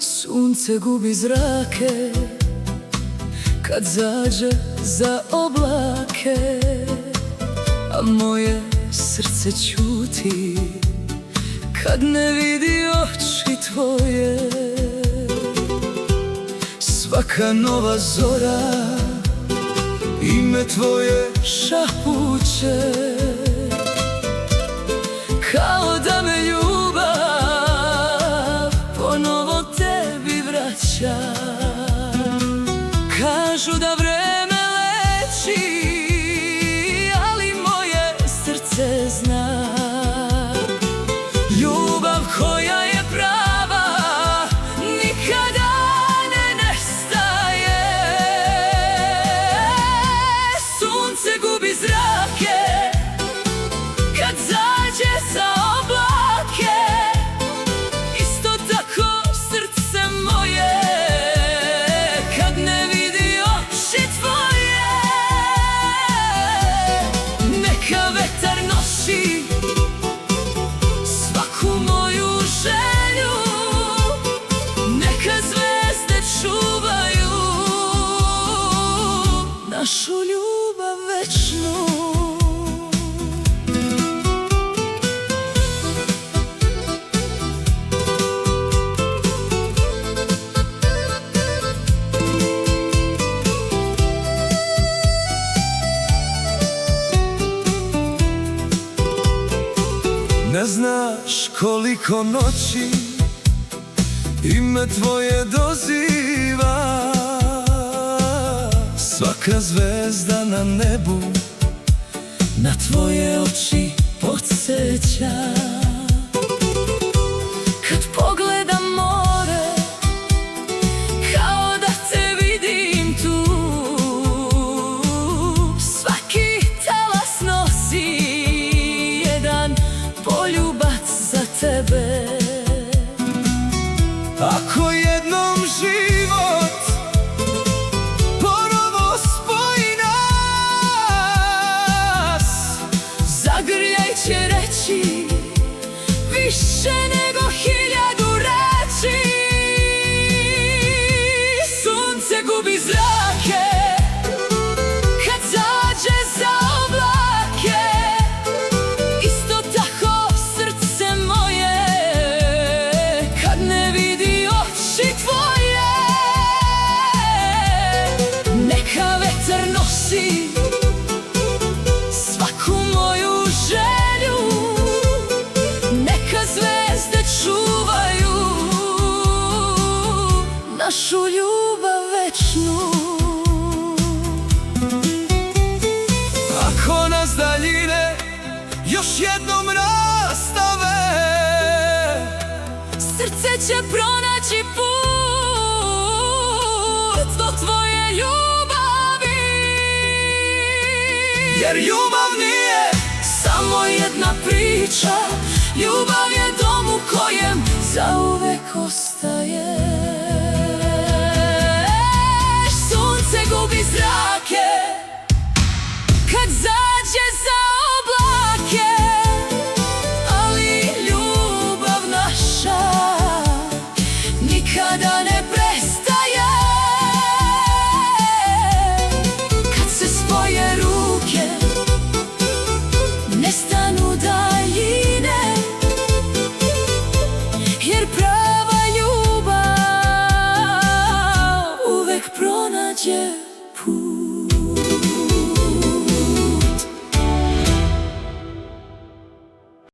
Sunce gubi zrake kad zađe za oblake, a moje srce ćuti kad ne vidi oči tvoje. Svaka nova zora ime tvoje šapuće, kao da me ljubav ponovo tebi vraća. Kažu da vreme leči, ali moje srce zna, ljubav koja je prava nikada ne nestaje. Sunce gubi zrake kad zađe za oblake, isto tako srce moje kad ne vidi oči tvoje. Neka vetar nosi svaku moju želju, neka zvezde čuvaju našu ljubav večnu. Ne znaš koliko noći ime tvoje doziva, svaka zvezda na nebu na tvoje oči podsjeća. Kad pogledam more, kao da te vidim tu, svaki talas nosi jedan poljubac za tebe. Ako jednom život ponovo spoji nas, Zagrljaj će reći više nego 1000 reči. Sunce gubi zrake kad zađe za oblake, isto tako srce moje kad ne vidi oči tvoje. Neka vetar nosi svaku moju želju, neka zvezde čuvaju našu ljubav večnu. ako nas daljine još jednom rastave, Srce će pronaći put do tvoje ljubavi, jer ljubav nije samo jedna priča. Ljubav je dom u kojem zauvijek